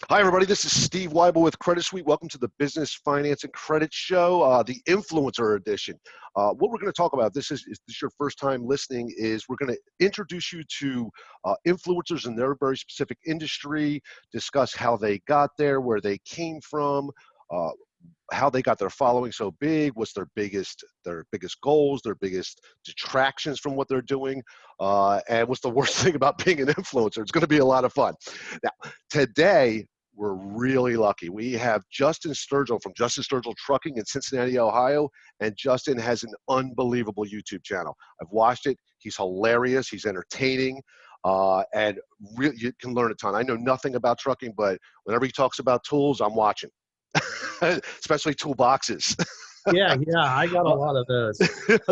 Hi, everybody. This is Steve Weibel with Credit Suite. Welcome to the Business Finance and Credit Show, the Influencer Edition. What we're going to talk about, this is your first time listening, is we're going to introduce you to influencers in their very specific industry, discuss how they got there, where they came from, how they got their following so big, what's their biggest goals, their biggest detractions from what they're doing, and what's the worst thing about being an influencer. It's going to be a lot of fun. Now, today, we're really lucky. We have Justin Sturgill from Justin Sturgill Trucking in Cincinnati, Ohio, and Justin has an unbelievable YouTube channel. I've watched it. He's hilarious. He's entertaining. And really, you can learn a ton. I know nothing about trucking, but whenever he talks about tools, I'm watching. Especially toolboxes. Yeah, I got a lot of those.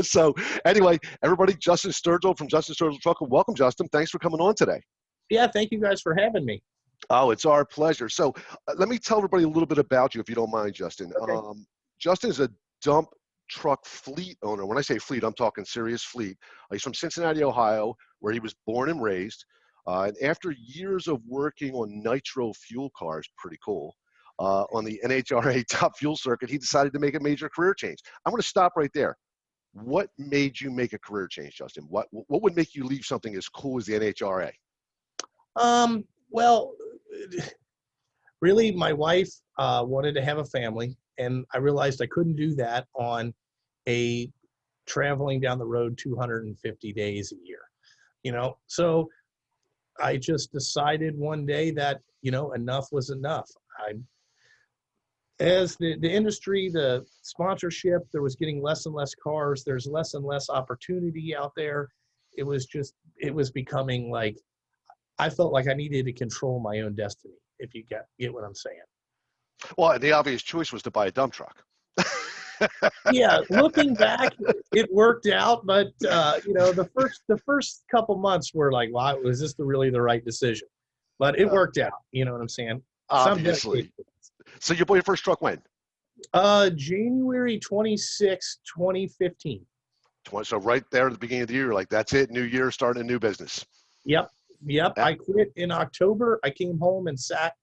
So anyway, everybody, Justin Sturgill from Justin Sturgill Trucking. Welcome, Justin. Thanks for coming on today. Yeah, thank you guys for having me. Oh, it's our pleasure. So let me tell everybody a little bit about you, if you don't mind, Justin. Okay. Justin is a dump truck fleet owner. When I say fleet, I'm talking serious fleet. He's from Cincinnati, Ohio, where he was born and raised. And after years of working on Nitro Fuel cars, pretty cool, on the NHRA Top Fuel Circuit, he decided to make a major career change. I'm going to stop right there. What made you make a career change, Justin? What would make you leave something as cool as the NHRA? Well, really, my wife wanted to have a family, and I realized I couldn't do that on a traveling down the road 250 days a year, So I just decided one day that, enough was enough. As the industry, the sponsorship, there was getting less and less cars. There's less and less opportunity out there. It was becoming like, I felt like I needed to control my own destiny, if you get what I'm saying. Well, the obvious choice was to buy a dump truck. Yeah, looking back, it worked out, but the first couple months were like, wow, was this really the right decision? But it worked out. You know what I'm saying? Obviously. So you bought your first truck when? January 26, 2015. So right there at the beginning of the year, like that's it, new year, starting a new business. Yep. I quit in October. I came home and sat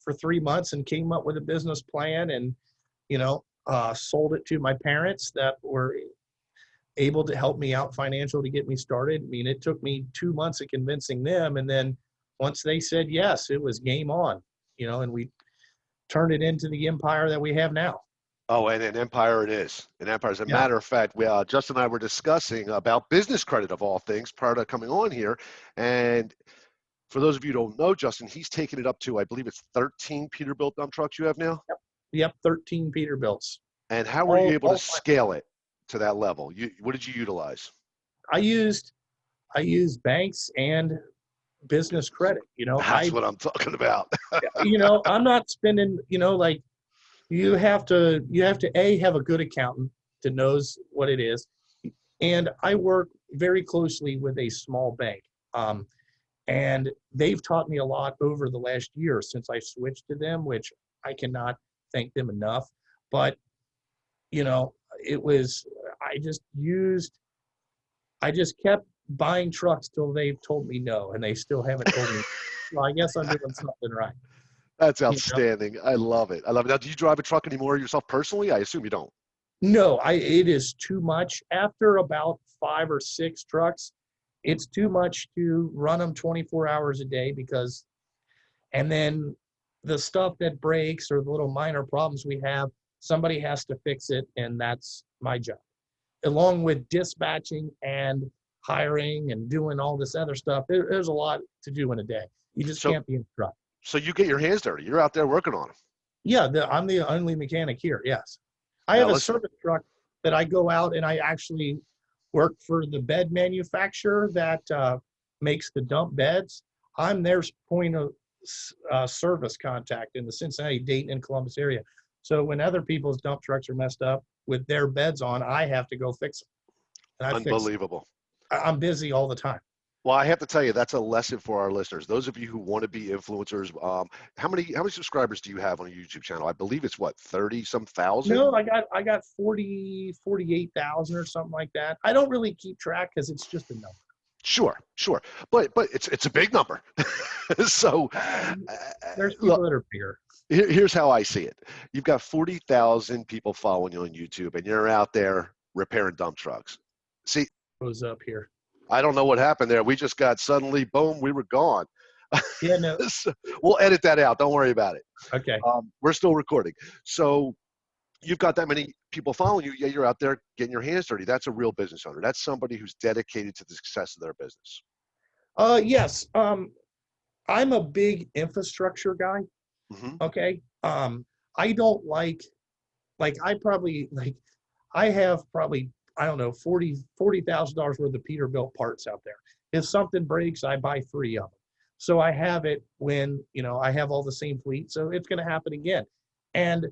for 3 months and came up with a business plan and, sold it to my parents that were able to help me out financially to get me started. I mean, it took me 2 months of convincing them. And then once they said yes, it was game on, and we turned it into the empire that we have now. Oh, and an empire it is. An empire. As a matter of fact, Justin and I were discussing about business credit of all things prior to coming on here. And for those of you who don't know, Justin, he's taken it up to, I believe it's 13 Peterbilt dump trucks you have now? Yep, 13 Peterbilts. And how were you able to scale it to that level? What did you utilize? I used banks and business credit. That's what I'm talking about. I'm not spending, like you have to have a good accountant that knows what it is. And I work very closely with a small bank. And they've taught me a lot over the last year since I switched to them, which I cannot thank them enough. But, I just kept buying trucks till they've told me no, and they still haven't told me. So I guess I'm doing something right. That's outstanding. I love it. Now, do you drive a truck anymore yourself personally? I assume you don't. No, it is too much. After about 5 or 6 trucks, it's too much to run them 24 hours a day and then the stuff that breaks or the little minor problems we have, somebody has to fix it, and that's my job. Along with dispatching and hiring and doing all this other stuff, there's a lot to do in a day. You just can't be in the truck. So you get your hands dirty. You're out there working on them. Yeah, I'm the only mechanic here, yes. I have a service truck that I go out and I actually work for the bed manufacturer that makes the dump beds. I'm their point of service contact in the Cincinnati, Dayton, and Columbus area. So when other people's dump trucks are messed up with their beds on, I have to go fix them. Unbelievable. I'm busy all the time. Well, I have to tell you, that's a lesson for our listeners. Those of you who want to be influencers, how many subscribers do you have on a YouTube channel? I believe it's 30-some thousand? No, I got 48,000 or something like that. I don't really keep track because it's just a number. Sure. But it's a big number. So There's look, people that are bigger. here's how I see it. You've got 40,000 people following you on YouTube, and you're out there repairing dump trucks. See, Goes up here. I don't know what happened there. We just got suddenly, boom, we were gone. Yeah, no. So we'll edit that out. Don't worry about it. Okay. We're still recording. So you've got that many people following you. Yeah, you're out there getting your hands dirty. That's a real business owner. That's somebody who's dedicated to the success of their business. Yes. I'm a big infrastructure guy. Mm-hmm. Okay. I don't like I probably I have probably, I don't know, $40,000 worth of Peterbilt parts out there. If something breaks, I buy 3 of them. So I have it when, I have all the same fleet. So it's going to happen again. And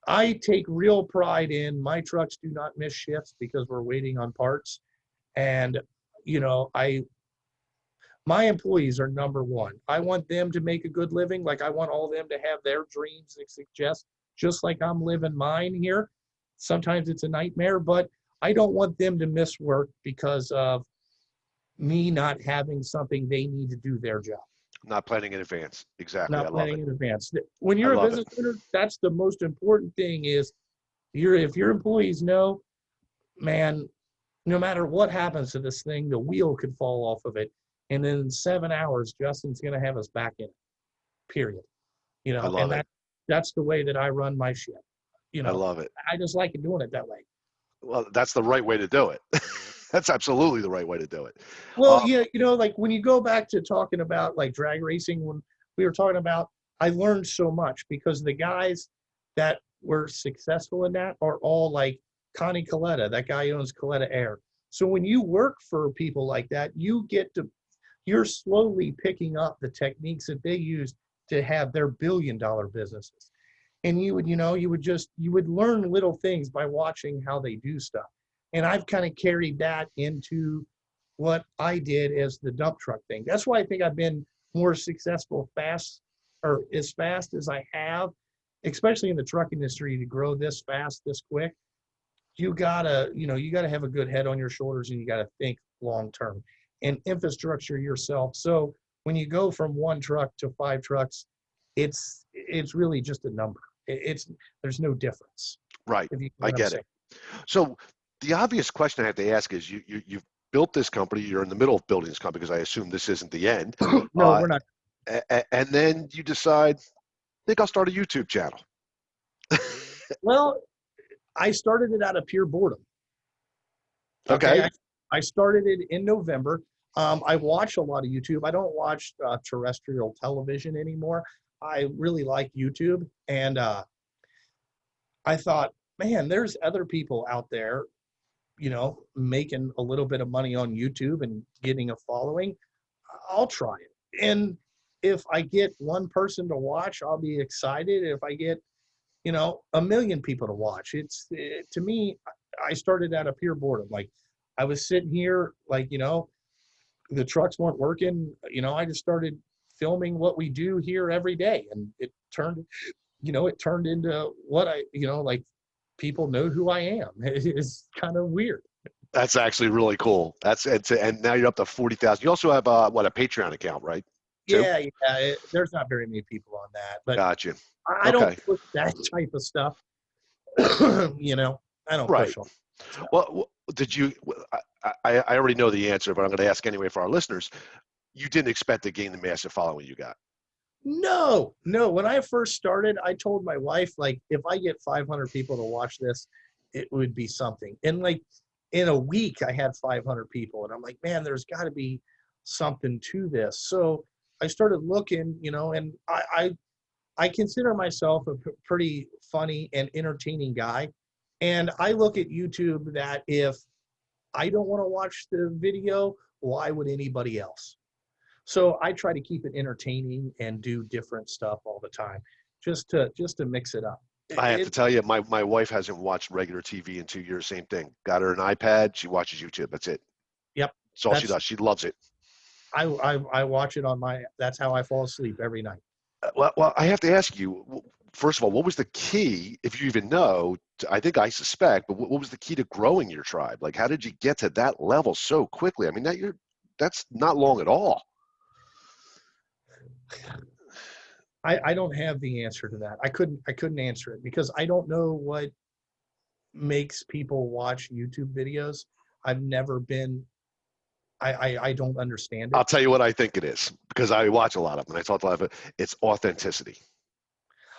I take real pride in my trucks do not miss shifts because we're waiting on parts. And, my employees are number one. I want them to make a good living. I want all of them to have their dreams and success, just like I'm living mine here. Sometimes it's a nightmare, but I don't want them to miss work because of me not having something they need to do their job. Not planning in advance. Exactly. Not I love planning it. in advance. When you're a business owner, that's the most important thing is if your employees know, man, no matter what happens to this thing, the wheel could fall off of it. And in 7 hours, Justin's going to have us back in it, period. I love it. That's the way that I run my ship. I love it. I just like doing it that way. Well, that's the right way to do it. That's absolutely the right way to do it. Well, yeah, when you go back to talking about drag racing, when we were talking about, I learned so much because the guys that were successful in that are all like Connie Coletta, that guy owns Coletta Air. So when you work for people like that, you're slowly picking up the techniques that they use to have their billion-dollar businesses. And you would learn little things by watching how they do stuff. And I've kind of carried that into what I did as the dump truck thing. That's why I think I've been more successful as fast as I have, especially in the truck industry, to grow this fast, this quick. You gotta have a good head on your shoulders, and you gotta think long term and infrastructure yourself. So when you go from 1 truck to 5 trucks, it's really just a number. There's no difference. Right. I get it. So the obvious question I have to ask is, you've built this company. You're in the middle of building this company, because I assume this isn't the end. No, we're not. And then you decide, I think I'll start a YouTube channel. Well, I started it out of pure boredom. Okay. I started it in November. I watch a lot of YouTube. I don't watch terrestrial television anymore. I really like YouTube. And I thought, man, there's other people out there, making a little bit of money on YouTube and getting a following. I'll try it. And if I get 1 person to watch, I'll be excited. If I get, 1 million people to watch, to me, I started out of pure boredom. I was sitting here, the trucks weren't working. I just started filming what we do here every day. And it turned into what people know who I am. It's kind of weird. That's actually really cool. And now you're up to 40,000. You also have a Patreon account, right? Too? Yeah. There's not very many people on that, but gotcha. I don't push that type of stuff. I don't push on. Well, did you? I already know the answer, but I'm going to ask anyway for our listeners. You didn't expect to gain the massive following you got. No. When I first started, I told my wife, if I get 500 people to watch this, it would be something. And in a week, I had 500 people, and I'm like, man, there's got to be something to this. So I started looking, and I consider myself a pretty funny and entertaining guy. And I look at YouTube that if I don't want to watch the video, why would anybody else? So I try to keep it entertaining and do different stuff all the time, just to mix it up. I have to tell you, my wife hasn't watched regular TV in 2 years. Same thing. Got her an iPad. She watches YouTube. That's it. Yep. That's all she does. She loves it. I watch it that's how I fall asleep every night. Well, I have to ask you, first of all, what was the key, if you even know, I think I suspect, but what was the key to growing your tribe? How did you get to that level so quickly? I mean, that's not long at all. I don't have the answer to that. I couldn't answer it because I don't know what makes people watch YouTube videos. I've never been, I don't understand I'll it. tell you what I think it is, because I watch a lot of them. And I talk a lot of it. It's authenticity.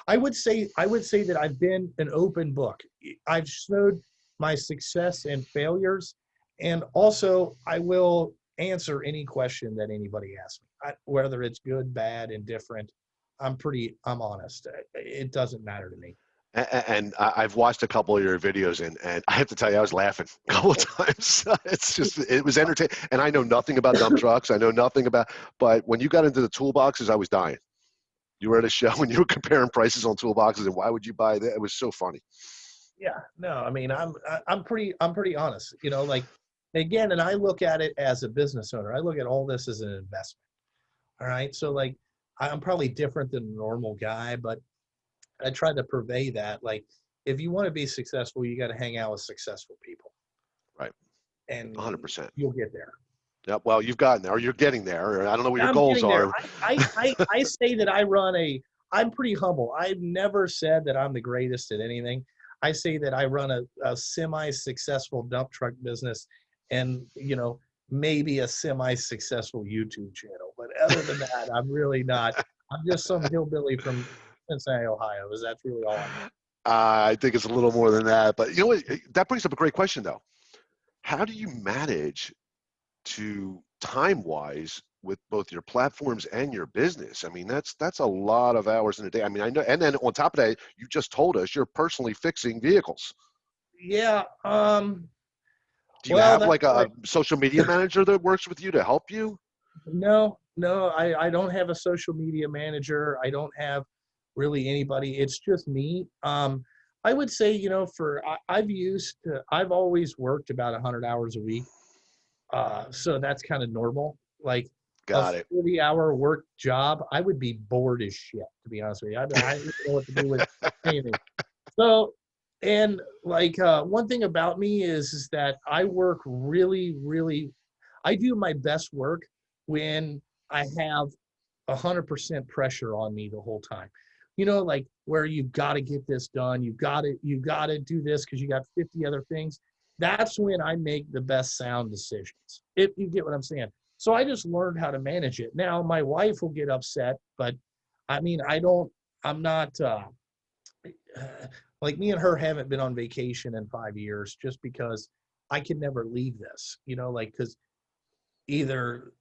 I would say that I've been an open book. I've showed my success and failures, and also I will answer any question that anybody asks me, whether it's good, bad, indifferent. I'm honest. It doesn't matter to me. And I've watched a couple of your videos, and I have to tell you, I was laughing a couple of times. It's just, it was entertaining. And I know nothing about dump trucks. I know nothing about, but when you got into the toolboxes, I was dying. You were at a show and you were comparing prices on toolboxes and why would you buy that? It was so funny. Yeah, no, I mean, I'm pretty honest. Like again, and I look at it as a business owner. I look at all this as an investment. All right, so like I'm probably different than a normal guy, but I try to purvey that. Like, if you want to be successful, you got to hang out with successful people, Right. and 100%. you'll get there. Yeah, well, you've gotten there, or you're getting there, or I don't know what your I'm goals getting there. are. I say that I'm pretty humble. I've never said that I'm the greatest at anything. I say that I run a semi-successful dump truck business and, maybe a semi-successful YouTube channel. But other than that, I'm really not. I'm just some hillbilly from Cincinnati, Ohio. That's really all I am. I think it's a little more than that, but you know what? That brings up a great question, though. How do you manage to time-wise with both your platforms and your business? I mean, that's a lot of hours in a day. I mean, I know, and then on top of that, you just told us you're personally fixing vehicles. Yeah. Do you Well, have that's like a social media manager that works with you to help you? no, I don't have a social media manager. I don't have really anybody. It's just me. I would say, I've always worked about 100 hours a week. So that's kind of normal. Like a Got it. 40-hour work job, I would be bored as shit, to be honest with you. I don't know what to do with anything. So, and like one thing about me is that I work really, really, I do my best work when I have 100% pressure on me the whole time. Like where you've got to get this done, you got to do this because you got 50 other things. That's when I make the best sound decisions. If you get what I'm saying. So I just learned how to manage it. Now my wife will get upset, but I mean, I'm not like me and her haven't been on vacation in 5 years just because I can never leave this, like, because either,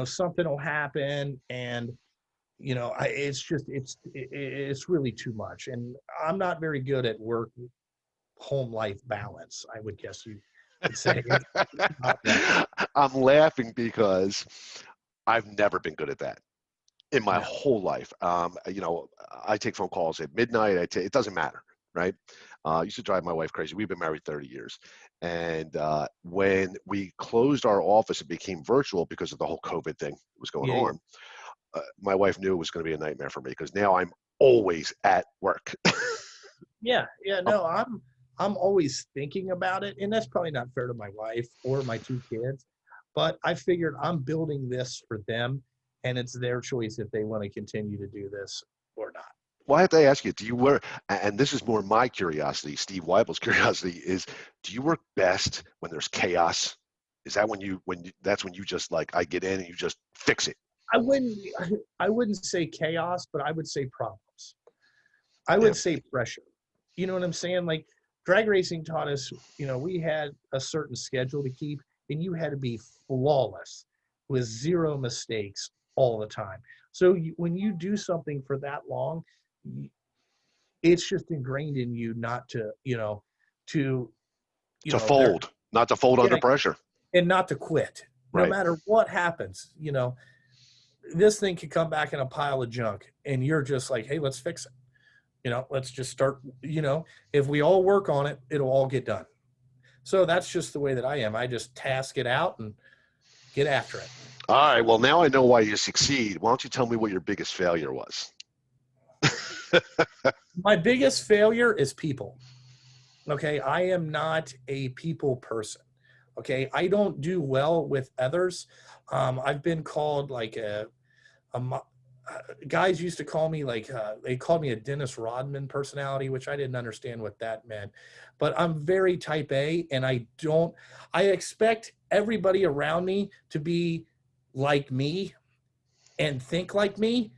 something will happen and, it's really too much. And I'm not very good at work home life balance. I would guess you would say. It's not right. I'm laughing because I've never been good at that in my No. whole life. I take phone calls at midnight. It doesn't matter, right? I used to drive my wife crazy. We've been married 30 years. And when we closed our office, it became virtual because of the whole COVID thing that was going Yeah, yeah. on. My wife knew it was going to be a nightmare for me because now I'm always at work. Yeah, yeah, no, I'm always thinking about it, and that's probably not fair to my wife or my two kids, but I figured I'm building this for them, and it's their choice if they want to continue to do this or not. Well, I have to ask you, do you work, and this is more my curiosity, Steve Weibel's curiosity, is do you work best when there's chaos? Is that that's when you just like, I get in and you just fix it? I wouldn't I wouldn't say chaos, but I would say problems. I Yeah. would say pressure. You know what I'm saying? Like drag racing taught us, we had a certain schedule to keep, and you had to be flawless with zero mistakes all the time. So when you do something for that long, it's just ingrained in you not to, to, To there, fold, not to fold under yeah, pressure. and not to quit, no Right. matter what happens. This thing could come back in a pile of junk, and you're just like, hey, let's fix it. Let's just start, if we all work on it, it'll all get done. So that's just the way that I am. I just task it out and get after it. All right. Well, now I know why you succeed. Why don't you tell me what your biggest failure was? My biggest failure is people. Okay. I am not a people person. Okay. I don't do well with others. I've been called like a guys used to call me like, they called me a Dennis Rodman personality, which I didn't understand what that meant. But I'm very type A, and I expect everybody around me to be like me and think like me,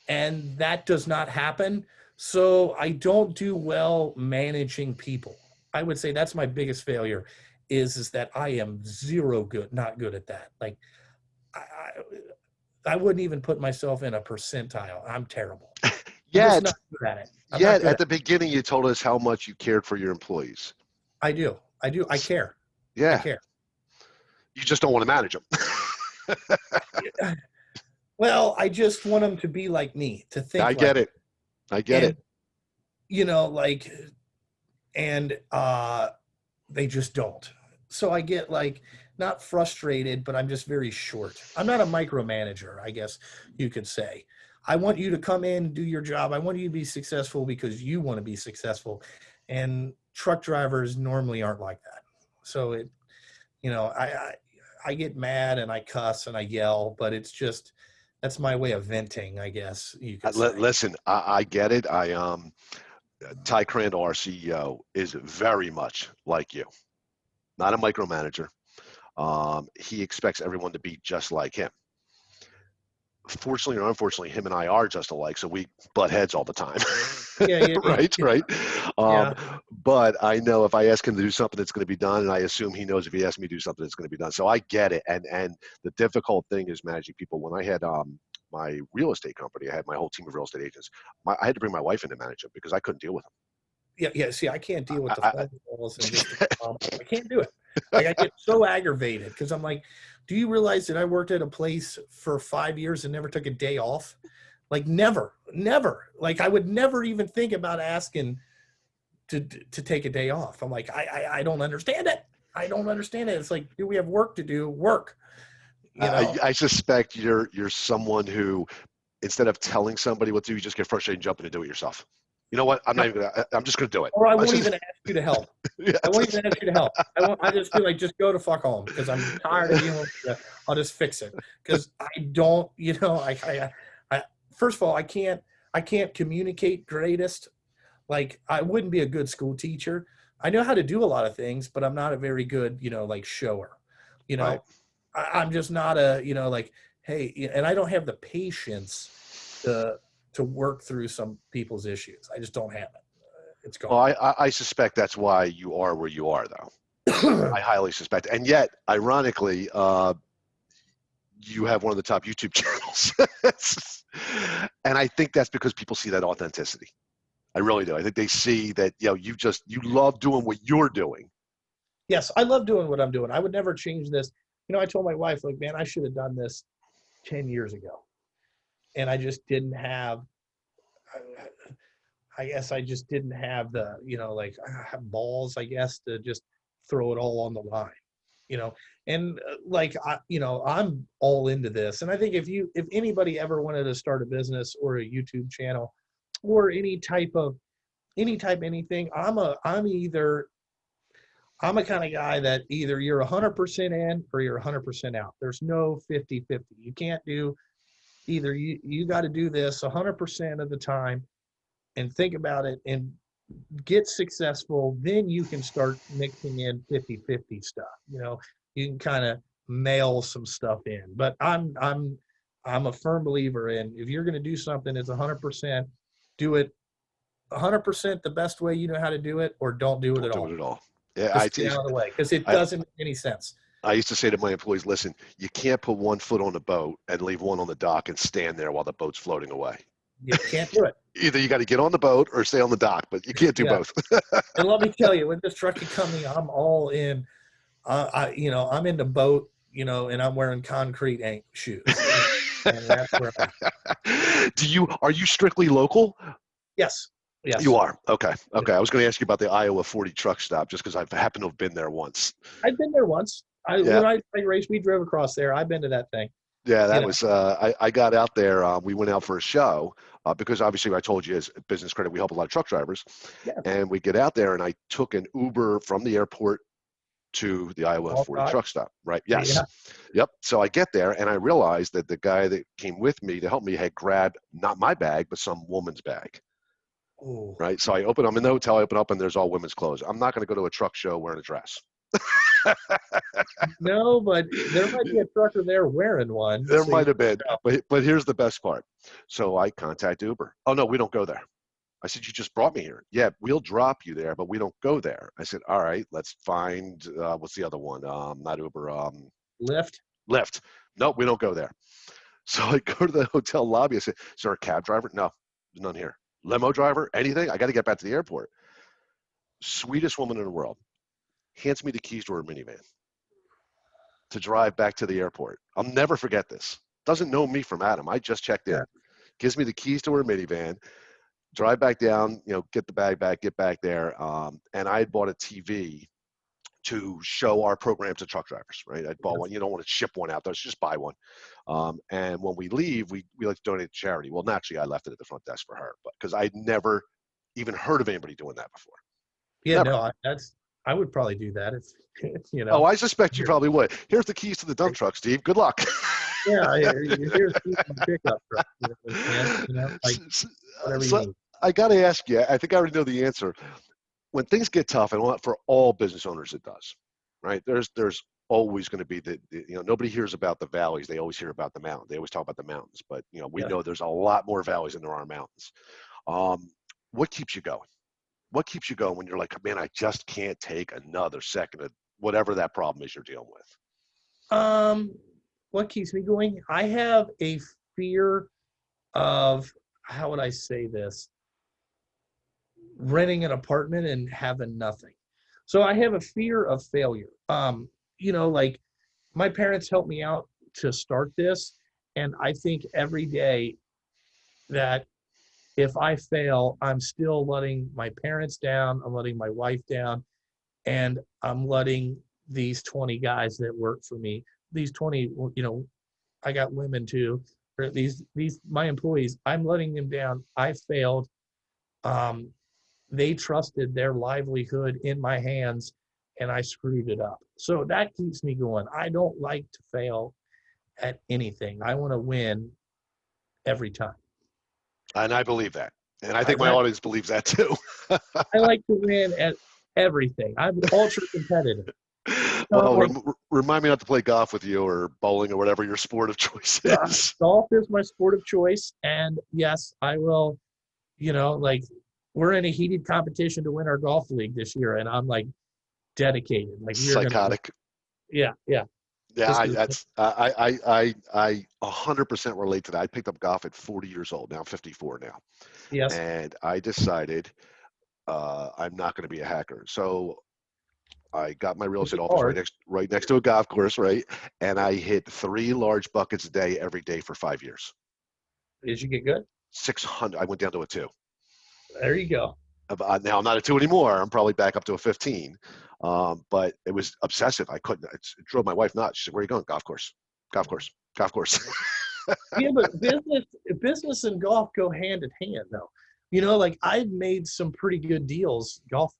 and that does not happen. So I don't do well managing people. I would say that's my biggest failure is that I am not good at that. Like I wouldn't even put myself in a percentile. I'm terrible. I'm just not good at it. Yet at the beginning, you told us how much you cared for your employees. I do. I care. Yeah. I care. You just don't want to manage them. Well, I just want them to be like me, to think I like get it. I get it. You know, like, and they just don't. So I get like not frustrated, but I'm just very short. I'm not a micromanager, I guess you could say. I want you to come in and do your job. I want you to be successful because you want to be successful. And truck drivers normally aren't like that. So it, you know, I get mad and I cuss and I yell, but it's just, that's my way of venting, I guess you could say. Listen, I get it. Ty Crandall, our CEO, is very much like you. Not a micromanager. He expects everyone to be just like him. Fortunately or unfortunately, him and I are just alike, so we butt heads all the time. Yeah. Right. Yeah. But I know if I ask him to do something that's going to be done, and I assume he knows if he asks me to do something that's going to be done. So I get it. And the difficult thing is managing people. When I had my real estate company, I had my whole team of real estate agents. I had to bring my wife in to manage them because I couldn't deal with them. Yeah. See, I can't deal with the phone calls and just I can't do it. Like I get so aggravated because I'm like, do you realize that I worked at a place for 5 years and never took a day off? Like never. Like I would never even think about asking to take a day off. I'm like, I don't understand it. I don't understand it. It's like, do we have work to do? Work. You know? I suspect you're someone who, instead of telling somebody what to do, you just get frustrated and jump in and do it yourself. You know what? I'm just going to do it. Or I won't even ask you to help. I won't even ask you to help. I just feel like, just go to fuck home because I'm tired of dealing with it. I'll just fix it. Because I don't, you know, I first of all, I can't communicate greatest. Like I wouldn't be a good school teacher. I know how to do a lot of things, but I'm not a very good, you know, like shower, you know, Right. I'm just not a, you know, like, hey, and I don't have the patience to work through some people's issues. I just don't have it. It's gone. Well, I suspect that's why you are where you are, though. I highly suspect. And yet, ironically, you have one of the top YouTube channels. And I think that's because people see that authenticity. I really do. I think they see that, you know, you love doing what you're doing. Yes, I love doing what I'm doing. I would never change this. You know, I told my wife, like, man, I should have done this 10 years ago. And I just didn't have, I guess I just didn't have the, you know, like balls, I guess, to just throw it all on the line, you know. And like, you know, I'm all into this. And I think if anybody ever wanted to start a business or a YouTube channel or any type anything, I'm a kind of guy that either you're 100% in or you're 100% out. There's no 50-50. You can't do either. You got to do this 100% of the time and think about it and get successful. Then you can start mixing in 50-50 stuff. You know, you can kind of mail some stuff in. But I'm a firm believer in, if you're going to do something, it's 100%. Do it 100% the best way you know how to do it, or don't do it at all. Don't do it at all. Yeah, Just get out of the way, because it doesn't make any sense. I used to say to my employees, listen, you can't put one foot on the boat and leave one on the dock and stand there while the boat's floating away. You can't do it. Either you got to get on the boat or stay on the dock, but you can't do both. And let me tell you, with this trucking company, I'm all in. You know, I'm in the boat, you know, and I'm wearing concrete shoes. And that's where I'm at. Are you strictly local? Yes. Yes. You are. Okay. I was going to ask you about the Iowa 40 truck stop just because I happen to have been there once. I've been there once. When I raced, we drove across there. I've been to that thing. Yeah, that was, I got out there. We went out for a show because obviously I told you as business credit, we help a lot of truck drivers. Yeah. And we get out there and I took an Uber from the airport to the Iowa All 40 right. truck stop, right? Yes. Yeah. Yep. So I get there and I realized that the guy that came with me to help me had grabbed not my bag, but some woman's bag. Oh. Right. So I'm in the hotel, I open up and there's all women's clothes. I'm not going to go to a truck show wearing a dress. No, but there might be a trucker there wearing one. There So might have been, but here's the best part. So I contact Uber. Oh no, we don't go there. I said, you just brought me here. Yeah, we'll drop you there, but we don't go there. I said, all right, let's find, what's the other one? Not Uber, Lyft. Lyft. Nope, we don't go there. So I go to the hotel lobby. I said, is there a cab driver? No, there's none here. Limo driver? Anything? I got to get back to the airport. Sweetest woman in the world. Hands me the keys to her minivan to drive back to the airport. I'll never forget this. Doesn't know me from Adam. I just checked in. Yeah. Gives me the keys to her minivan. Drive back down, get the bag back, get back there. And I had bought a TV to show our program to truck drivers, right? I bought one. You don't want to ship one out there, so just buy one. And when we leave, we like to donate to charity. Well, naturally, I left it at the front desk for her, but because I'd never even heard of anybody doing that before. Yeah, Never. no, I would probably do that if. Oh, I suspect you probably would. Here's the keys to the dump truck, Steve. Good luck. Yeah, here's the pickup truck. Whatever you need. I got to ask you, I think I already know the answer. When things get tough, and for all business owners it does, right? There's always going to be nobody hears about the valleys. They always hear about the mountains. They always talk about the mountains, but we know there's a lot more valleys than there are mountains. What keeps you going? What keeps you going when you're like, man, I just can't take another second of whatever that problem is you're dealing with? What keeps me going? I have a fear of, how would I say this? Renting an apartment and having nothing. So I have a fear of failure. Like my parents helped me out to start this. And I think every day that if I fail, I'm still letting my parents down. I'm letting my wife down. And I'm letting these 20 guys that work for me, these 20, I got women too, or these my employees, I'm letting them down. I failed. They trusted their livelihood in my hands and I screwed it up. So that keeps me going. I don't like to fail at anything. I want to win every time. And I believe that. And I think my audience believes that too. I like to win at everything. I'm ultra competitive. Well, remind me not to play golf with you or bowling or whatever your sport of choice is. Golf is my sport of choice. And yes, I will, we're in a heated competition to win our golf league this year. And I'm like dedicated. Like psychotic. Yeah. Yeah, I 100% relate to that. I picked up golf at 40 years old. Now I'm 54 now. Yes. And I decided I'm not going to be a hacker. So I got my real estate office right next to a golf course, right? And I hit 3 large buckets a day every day for 5 years. Did you get good? 600. I went down to a 2. There you go. Now I'm not a 2 anymore. I'm probably back up to a 15. But it was obsessive. I couldn't. It drove my wife nuts. She said, "Where are you going?" Golf course. Golf course. Golf course. Yeah, but business and golf go hand in hand, though. Like I've made some pretty good deals golf.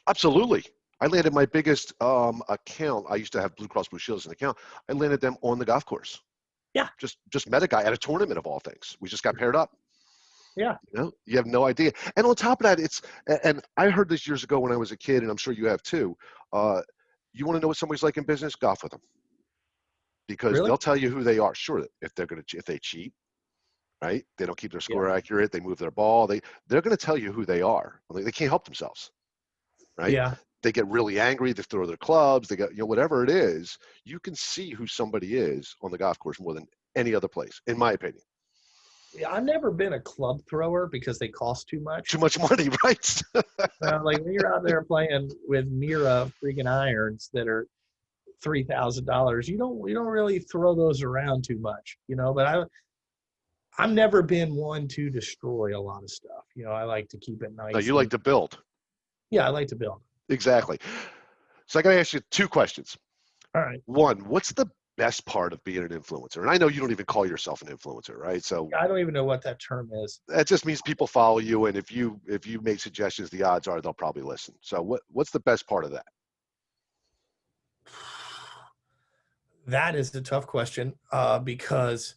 Absolutely. I landed my biggest account. I used to have Blue Cross Blue Shield as an account. I landed them on the golf course. Yeah. Just met a guy at a tournament of all things. We just got paired up. Yeah. You have no idea. And on top of that, and I heard this years ago when I was a kid, and I'm sure you have too. You want to know what somebody's like in business? Golf with them. Because Really? they'll tell you who they are. Sure, if they cheat, right? They don't keep their score accurate. They move their ball. They're going to tell you who they are. They can't help themselves, right? Yeah. They get really angry. They throw their clubs. They get whatever it is. You can see who somebody is on the golf course more than any other place, in my opinion. Yeah, I've never been a club thrower because they cost too much. Too much money, right? Like when you're out there playing with Mira freaking irons that are $3,000, you don't really throw those around too much, But I've never been one to destroy a lot of stuff. I like to keep it nice. No, you like to build. Yeah, I like to build. Exactly. So I got to ask you 2 questions. All right. 1, what's the best part of being an influencer? And I know you don't even call yourself an influencer, right? So I don't even know what that term is. That just means people follow you, and if you make suggestions, the odds are they'll probably listen. So what's the best part of that? That is a tough question because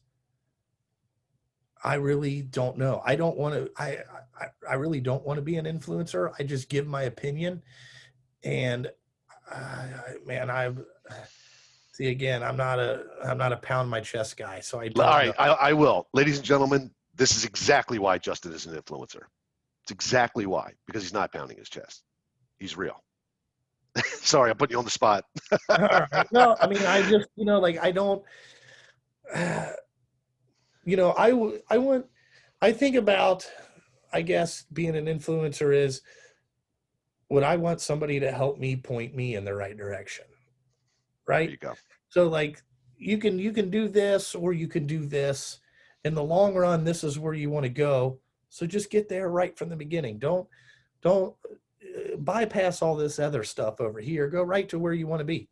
I really don't know. I don't want to. I really don't want to be an influencer. I just give my opinion, and man, I've see again. I'm not a pound my chest guy, so I All don't know. right, I will. Ladies and gentlemen, this is exactly why Justin is an influencer. It's exactly why, because he's not pounding his chest. He's real. Sorry, I'm putting you on the spot. All right. No, I mean, I just, like I don't, I think about, I guess being an influencer is, would I want somebody to help me point me in the right direction? There Right. you go. So like you can do this or you can do this. In the long run, this is where you want to go. So just get there right from the beginning. Don't bypass all this other stuff over here. Go right to where you want to be.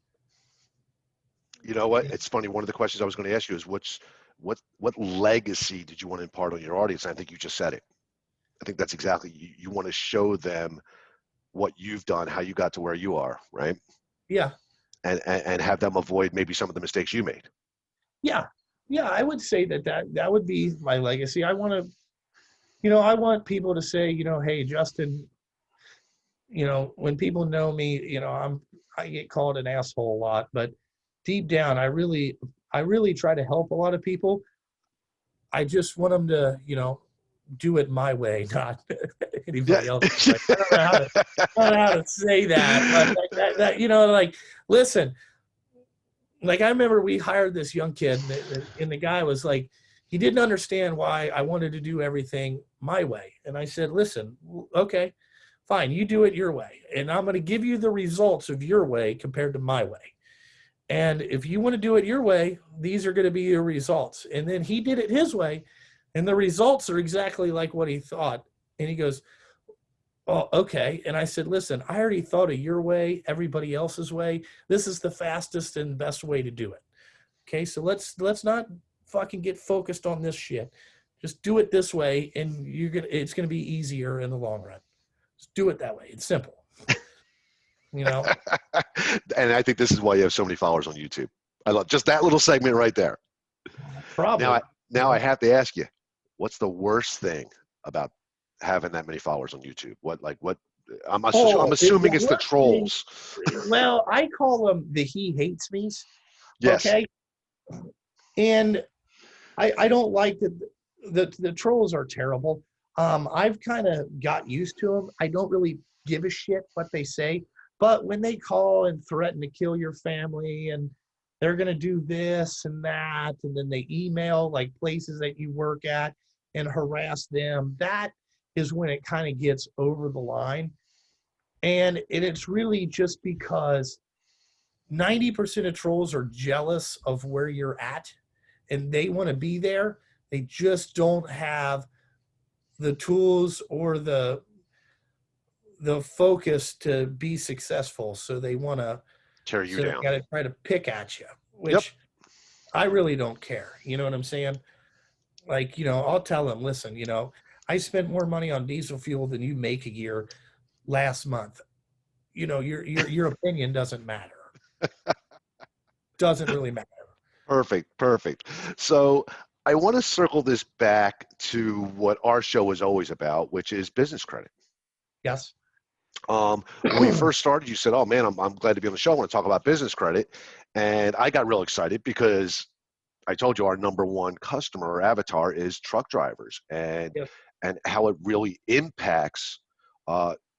You know what? It's funny. One of the questions I was going to ask you is what legacy did you want to impart on your audience? I think you just said it. I think that's exactly, you want to show them what you've done, how you got to where you are, right? Yeah. And have them avoid maybe some of the mistakes you made. Yeah. Yeah. I would say that would be my legacy. I want to, I want people to say, hey, Justin, when people know me, I get called an asshole a lot, but deep down, I really try to help a lot of people. I just want them to, do it my way, not anybody else's way. I don't know how to say that, but like, listen, like I remember we hired this young kid, and the guy was like, he didn't understand why I wanted to do everything my way. And I said, listen, okay, fine, you do it your way, and I'm going to give you the results of your way compared to my way. And if you want to do it your way, these are going to be your results. And then he did it his way, and the results are exactly like what he thought. And he goes, oh, okay. And I said, listen, I already thought of your way, everybody else's way. This is the fastest and best way to do it. Okay, so let's not fucking get focused on this shit. Just do it this way, and it's gonna be easier in the long run. Just do it that way. It's simple. And I think this is why you have so many followers on YouTube. I love just that little segment right there. Probably. Now I have to ask you, what's the worst thing about having that many followers on YouTube? What I'm assuming it's the trolls. Well, I call them the he hates me's. Yes. Okay. And I don't like the trolls are terrible. I've kind of got used to them. I don't really give a shit what they say, but when they call and threaten to kill your family and they're going to do this and that, and then they email like places that you work at and harass them, that is when it kind of gets over the line. And it's really just because 90% of trolls are jealous of where you're at and they want to be there. They just don't have the tools or the focus to be successful. So they want to tear you down. They got to try to pick at you, which I really don't care. You know what I'm saying? Like, I'll tell them, listen, I spent more money on diesel fuel than you make a year last month. Your opinion doesn't matter. Doesn't really matter. Perfect. So I want to circle this back to what our show was always about, which is business credit. Yes. When we first started, you said, oh man, I'm glad to be on the show. I want to talk about business credit. And I got real excited because I told you our number one customer or avatar is truck drivers and how it really impacts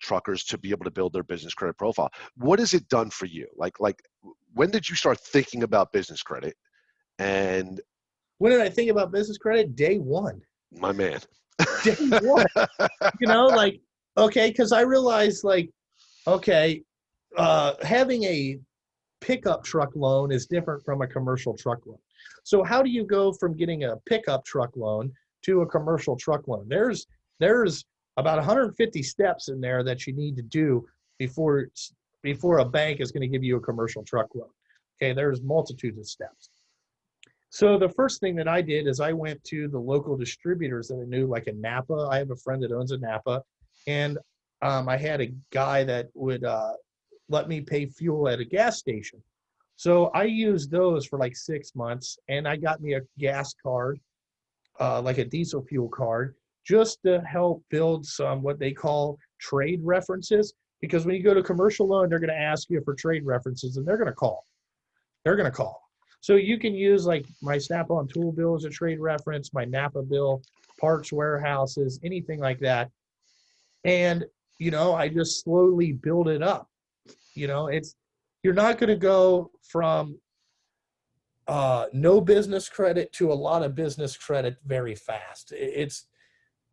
truckers to be able to build their business credit profile. What has it done for you? Like when did you start thinking about business credit? And when did I think about business credit? Day one. My man. Day one. Okay, because I realized having a pickup truck loan is different from a commercial truck loan. So how do you go from getting a pickup truck loan to a commercial truck loan? There's about 150 steps in there that you need to do before a bank is going to give you a commercial truck loan. Okay, there's multitudes of steps. So the first thing that I did is I went to the local distributors that I knew, like a Napa. I have a friend that owns a Napa, and I had a guy that would let me pay fuel at a gas station. So I used those for like 6 months, and I got me a gas card, like a diesel fuel card, just to help build some what they call trade references. Because when you go to commercial loan, they're going to ask you for trade references, and they're going to call. They're going to call. So you can use like my Snap-on tool bill as a trade reference, my Napa bill, parts warehouses, anything like that. And, I just slowly build it up. You're not going to go from no business credit to a lot of business credit very fast. It's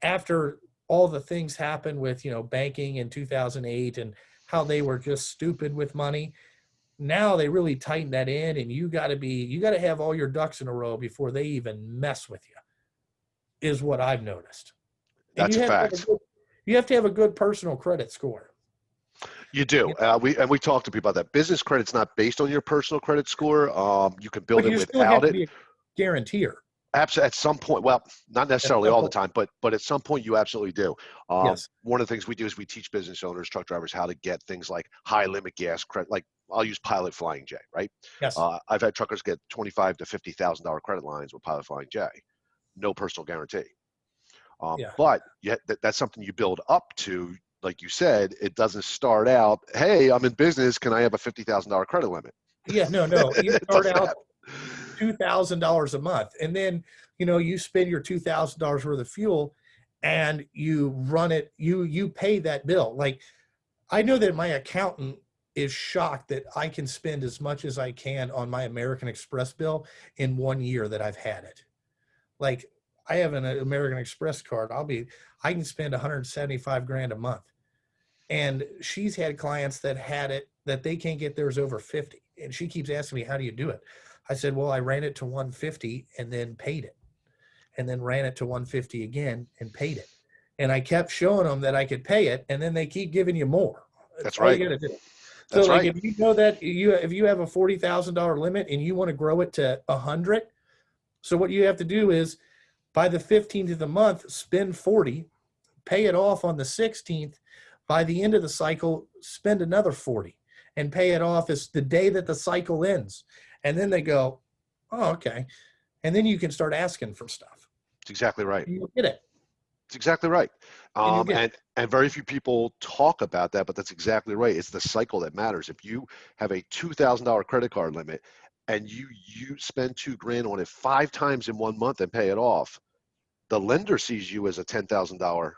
after all the things happened with, banking in 2008 and how they were just stupid with money. Now they really tighten that in, and you got to have all your ducks in a row before they even mess with you, is what I've noticed. And That's a fact. You have to have a good personal credit score. You do. We talked to people about that. Business credit's not based on your personal credit score. You can build it without it. But you still have to be a guarantor. Absolutely. At some point, well, not necessarily all the time, but at some point you absolutely do. Yes. One of the things we do is we teach business owners, truck drivers, how to get things like high limit gas credit. Like I'll use Pilot Flying J, right? Yes. I've had truckers get $25,000 to $50,000 credit lines with Pilot Flying J, no personal guarantee. But yet that's something you build up to. Like you said, it doesn't start out, hey, I'm in business, can I have a $50,000 credit limit? Yeah, no. You start out $2,000 a month, and then you spend your $2,000 worth of fuel, and you run it. You pay that bill. Like I know that my accountant is shocked that I can spend as much as I can on my American Express bill in 1 year that I've had it. Like I have an American Express card. I can spend 175 grand a month. And she's had clients that had it, that they can't get theirs over 50. And she keeps asking me, how do you do it? I said, well, I ran it to 150 and then paid it. And then ran it to 150 again and paid it. And I kept showing them that I could pay it. And then they keep giving you more. That's right. You gotta do. So like if you know that if you have a $40,000 limit and you want to grow it to 100, so what you have to do is by the 15th of the month, spend 40, pay it off on the 16th. By the end of the cycle, spend another 40 and pay it off as the day that the cycle ends. And then they go, oh, okay. And then you can start asking for stuff. That's exactly right. You'll get it. It's exactly right. And very few people talk about that, but that's exactly right. It's the cycle that matters. If you have a $2,000 credit card limit and you spend $2,000 on it 5 times in 1 month and pay it off, the lender sees you as a $10,000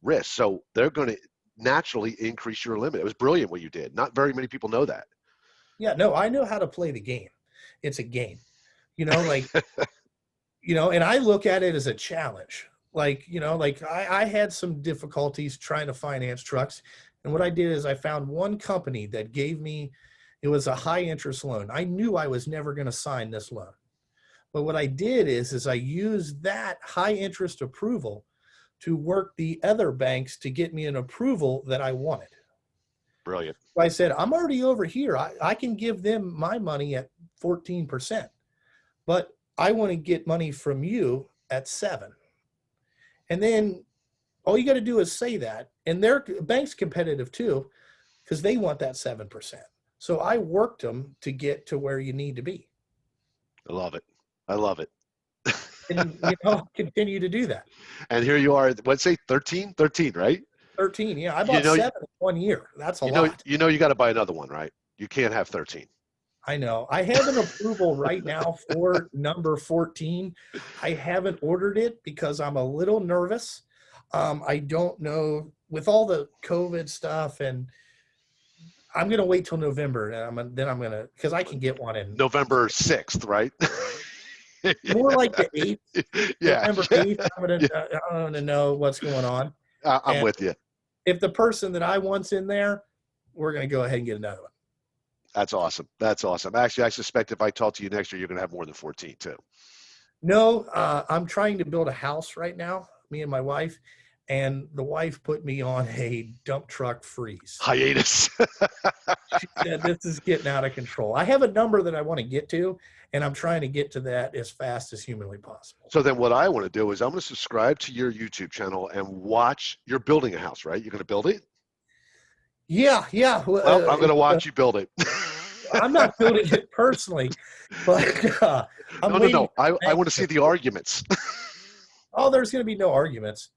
risk. So they're going to naturally increase your limit. It was brilliant what you did. Not very many people know that. Yeah, no, I know how to play the game. It's a game, and I look at it as a challenge. I had some difficulties trying to finance trucks. And what I did is I found one company that gave me, it was a high interest loan. I knew I was never going to sign this loan. But what I did is I used that high interest approval to work the other banks to get me an approval that I wanted. Brilliant. So I said, I'm already over here. I can give them my money at 14%, but I want to get money from you at 7%. And then all you got to do is say that. And their bank's competitive too, because they want that 7%. So I worked them to get to where you need to be. I love it. I love it. And continue to do that. And here you are, let's say 13, right? 13, yeah. I bought 7 in 1 year. That's a lot. You got to buy another one, right? You can't have 13. I know. I have an approval right now for number 14. I haven't ordered it because I'm a little nervous. I don't know, with all the COVID stuff, and I'm going to wait till November. And then I'm going to, because I can get one in November 6th, right? More like the 8th. Yeah. November 8th. I'm going to know what's going on. I'm with you. If the person that I want's in there, we're going to go ahead and get another one. That's awesome. That's awesome. Actually, I suspect if I talk to you next year, you're going to have more than 14 too. No, I'm trying to build a house right now, me and my wife, and the wife put me on a dump truck freeze. Hiatus. She said, this is getting out of control. I have a number that I want to get to, and I'm trying to get to that as fast as humanly possible. So then what I want to do is I'm going to subscribe to your YouTube channel and watch. You're building a house, right? You're going to build it? Yeah. Well, I'm going to watch you build it. I'm not building it personally, but I'm waiting. No. I want to see the arguments. Oh, there's going to be no arguments.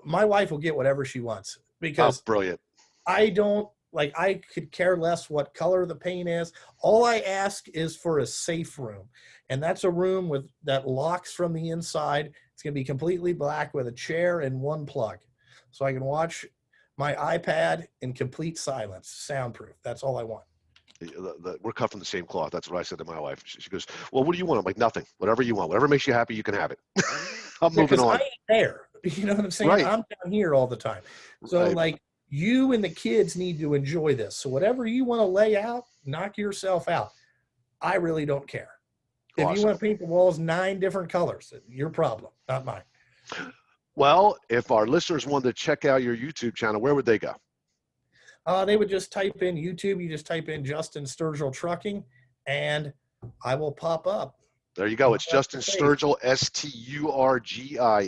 My wife will get whatever she wants Oh, because brilliant. I don't like, I could care less what color the paint is. All I ask is for a safe room. And that's a room with that locks from the inside. It's going to be completely black with a chair and one plug. So I can watch my iPad in complete silence, soundproof. That's all I want. We're cut from the same cloth. That's what I said to my wife. She goes, well, what do you want? I'm like, nothing. Whatever you want. Whatever makes you happy, you can have it. I'm moving on. I ain't there. You know what I'm saying? Right. I'm down here all the time. So Right. like, you and the kids need to enjoy this. So whatever you want to lay out, knock yourself out. I really don't care. If you want to paint the walls 9 different colors, your problem, not mine. Well, if our listeners wanted to check out your YouTube channel, where would they go? They would just type in YouTube. You just type in Justin Sturgill Trucking, and I will pop up. There you go. It's Justin Sturgill, Sturgill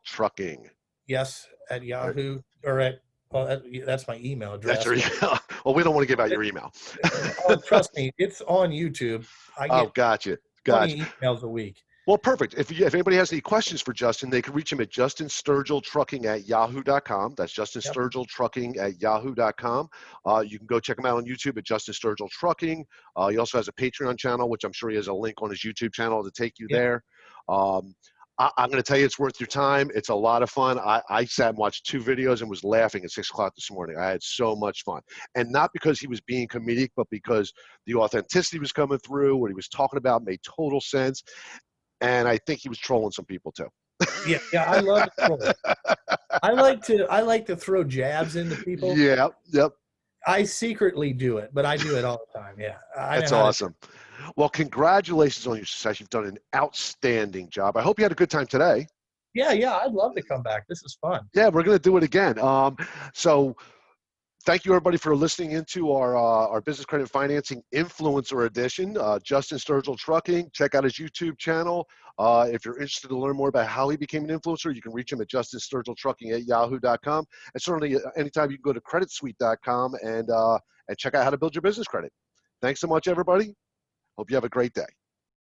Trucking. Yes, at Yahoo or at, well, that's my email address. That's your, well, we don't want to give out your email. Oh, trust me, it's on YouTube. I get gotcha. 20 emails a week. Well, perfect. If anybody has any questions for Justin, they can reach him at justinsturgilltrucking@yahoo.com. That's justinsturgilltrucking@yahoo.com. You can go check him out on YouTube at Justin Sturgill Trucking. He also has a Patreon channel, which I'm sure he has a link on his YouTube channel to take you there. I'm going to tell you, it's worth your time. It's a lot of fun. I sat and watched 2 videos and was laughing at 6 o'clock this morning. I had so much fun. And not because he was being comedic, but because the authenticity was coming through. What he was talking about made total sense. And I think he was trolling some people too. Yeah, I love to troll. I like to throw jabs into people. Yeah, yep. I secretly do it, but I do it all the time. Yeah, that's awesome. Well, congratulations on your success. You've done an outstanding job. I hope you had a good time today. Yeah, I'd love to come back. This is fun. Yeah, we're going to do it again. So thank you, everybody, for listening into our business credit financing influencer edition. Justin Sturgill Trucking. Check out his YouTube channel. If you're interested to learn more about how he became an influencer, you can reach him at justinsturgilltrucking@yahoo.com. And certainly, anytime you can go to creditsuite.com and check out how to build your business credit. Thanks so much, everybody. Hope you have a great day.